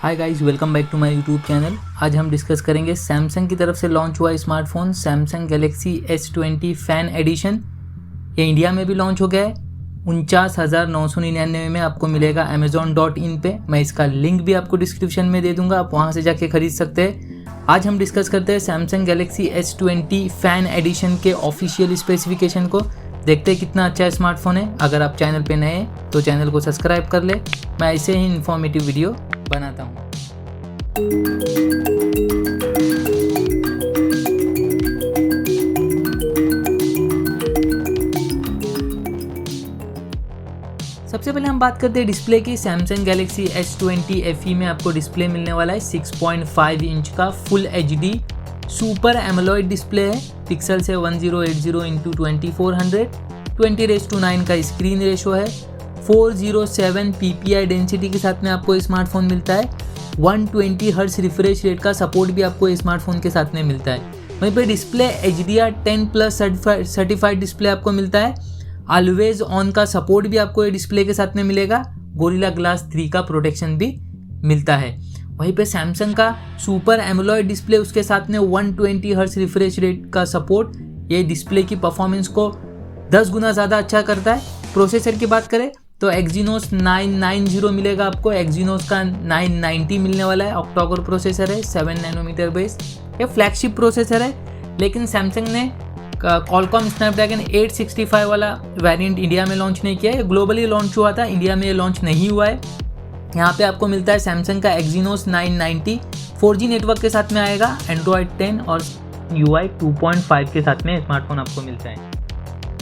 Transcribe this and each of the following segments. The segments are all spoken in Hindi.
Hi guys, welcome back to my YouTube channel. आज हम डिस्कस करेंगे सैमसंग की तरफ से लॉन्च हुआ smartphone Samsung Galaxy S20 fan addition. ये इंडिया में भी लॉन्च हो गया है। 49,999 में आपको मिलेगा amazon.in पे। मैं इसका लिंक भी आपको डिस्क्रिप्शन में दे दूंगा, आप वहाँ से जाके खरीद सकते हैं। आज हम डिस्कस करते हैं Samsung Galaxy S20 fan addition के ऑफिशियल स्पेसिफिकेशन को। देखते हैं कितना अच्छा स्मार्टफोन है। अगर आप चैनल पे नए हैं तो चैनल को सब्सक्राइब कर ले। मैं ऐसे ही इन्फॉर्मेटिव वीडियो बनाता हूँ। सबसे पहले हम बात करते हैं डिस्प्ले की। सैमसंग गैलेक्सी S20 FE में आपको डिस्प्ले मिलने वाला है 6.5 इंच का full HD super AMOLED display है। पिक्सल से 1080x2400 20:9 का स्क्रीन रेशो है। 407 ppi डेंसिटी के साथ में आपको स्मार्टफोन मिलता है। 120 हर्ट्ज रिफ्रेश रेट का सपोर्ट भी आपको स्मार्टफोन के साथ में मिलता है। वहीं पे डिस्प्ले HDR10+ सर्टिफाइड डिस्प्ले आपको मिलता है। ऑलवेज ऑन का सपोर्ट भी आपको ये डिस्प्ले के साथ में मिलेगा। गोरिल्ला ग्लास 3 का प्रोटेक्शन भी मिलता है। वहीं पे सैमसंग का सुपर एमोलेड डिस्प्ले, उसके साथ में 120 हर्ट्ज रिफ्रेश रेट का सपोर्ट, ये डिस्प्ले की परफॉर्मेंस को 10 गुना ज़्यादा अच्छा करता है। प्रोसेसर की बात करें तो Exynos 990 मिलेगा आपको। Exynos का 990 मिलने वाला है। ऑक्टा-कोर प्रोसेसर है, 7 नैनोमीटर बेस। ये फ्लैगशिप प्रोसेसर है, लेकिन सैमसंग ने Qualcomm स्नैपड्रैगन 865 वाला वेरिएंट इंडिया में लॉन्च नहीं किया है। ग्लोबली लॉन्च हुआ था, इंडिया में ये लॉन्च नहीं हुआ है। यहाँ पे आपको मिलता है सैमसंग का Exynos 990 4G नेटवर्क के साथ में आएगा। Android 10 और UI 2.5 के साथ में स्मार्टफोन आपको मिलता है।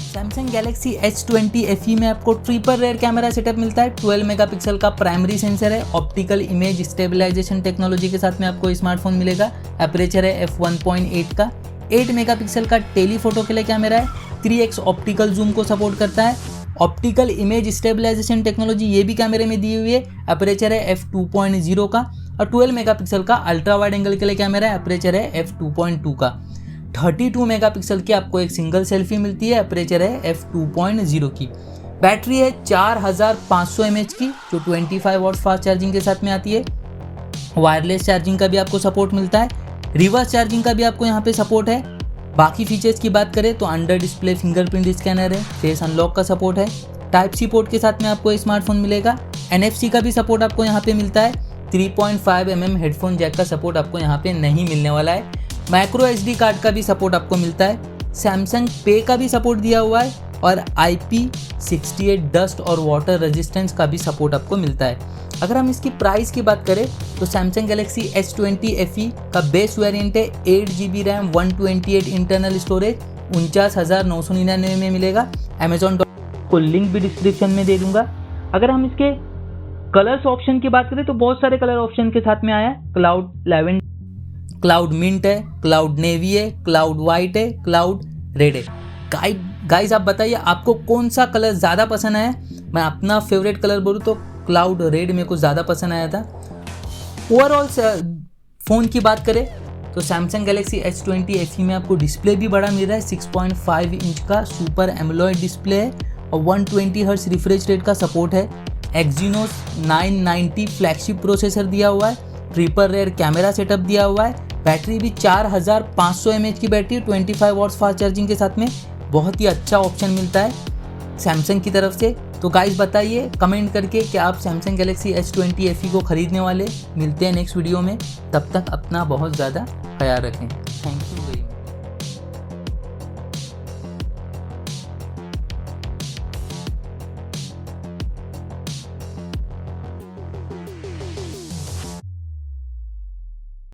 सैमसंग गैलेक्सी S20 FE में आपको ट्रिपल रेयर कैमरा सेटअप मिलता है। 12 मेगापिक्सल का प्राइमरी सेंसर है। ऑप्टिकल इमेज स्टेबलाइजेशन टेक्नोलॉजी के साथ में आपको स्मार्टफोन मिलेगा। अपर्चर है f1.8 का। 8 मेगापिक्सल का टेलीफोटो के लिए कैमरा है। 3x ऑप्टिकल जूम को सपोर्ट करता है। ऑप्टिकल इमेज स्टेबलाइजेशन टेक्नोलॉजी ये भी कैमरे में दी हुई है। अपर्चर है f2.0 का और 12 मेगापिक्सल का अल्ट्रा वाइड एंगल के लिए कैमरा है। अपर्चर है f2.2 का। 32 मेगापिक्सल की आपको एक सिंगल सेल्फी मिलती है। अपर्चर है f2.0 की। बैटरी है 4500 mAh की, जो 25 वॉट फास्ट चार्जिंग के साथ में आती है। वायरलेस चार्जिंग का भी आपको सपोर्ट मिलता है। रिवर्स चार्जिंग का भी आपको यहाँ पे सपोर्ट है। बाकी फीचर्स की बात करें तो अंडर डिस्प्ले फिंगरप्रिंट स्कैनर है। फेस अनलॉक का सपोर्ट है। टाइप सी पोर्ट के साथ में आपको स्मार्टफोन मिलेगा। NFC का भी सपोर्ट आपको यहाँ पे मिलता है। 3.5 mm हेडफोन जैक का सपोर्ट आपको यहाँ पे नहीं मिलने वाला है। माइक्रो SD कार्ड का भी सपोर्ट आपको मिलता है। सैमसंग पे का भी सपोर्ट दिया हुआ है और IP68 डस्ट और वाटर रेजिस्टेंस का भी सपोर्ट आपको मिलता है। अगर हम इसकी प्राइस की बात करें तो सैमसंग गैलेक्सी S20 FE का बेस वेरिएंट है 8GB रैम 128 इंटरनल स्टोरेज 49,999 में मिलेगा। Amazon को लिंक भी डिस्क्रिप्शन में दे दूंगा। अगर हम इसके कलर्स ऑप्शन की बात करें तो बहुत सारे कलर ऑप्शन के साथ में आया है। क्लाउड लेवेंडर, क्लाउड मिंट है, क्लाउड नेवी है, क्लाउड वाइट है, क्लाउड रेड है। गाइस आप बताइए आपको कौन सा कलर ज़्यादा पसंद आया। मैं अपना फेवरेट कलर बोलूँ तो क्लाउड रेड मेरे को ज़्यादा पसंद आया था। ओवरऑल फ़ोन की बात करें तो सैमसंग गैलेक्सी S20 FE में आपको डिस्प्ले भी बड़ा मिल रहा है। 6.5 इंच का सुपर एमोलेड डिस्प्ले है और 120 हर्ट्ज रिफ्रेश रेट का सपोर्ट है। Exynos 990 फ्लैगशिप प्रोसेसर दिया हुआ है। ट्रिपल रेयर कैमरा सेटअप दिया हुआ है। बैटरी भी 4500 mAh की बैटरी, 25 वॉट्स फास्ट चार्जिंग के साथ में बहुत ही अच्छा ऑप्शन मिलता है सैमसंग की तरफ से। तो गाइस बताइए कमेंट करके कि आप सैमसंग गैलेक्सी S20 FE को खरीदने वाले। मिलते हैं नेक्स्ट वीडियो में, तब तक अपना बहुत ज़्यादा ख्याल रखें। Thank you.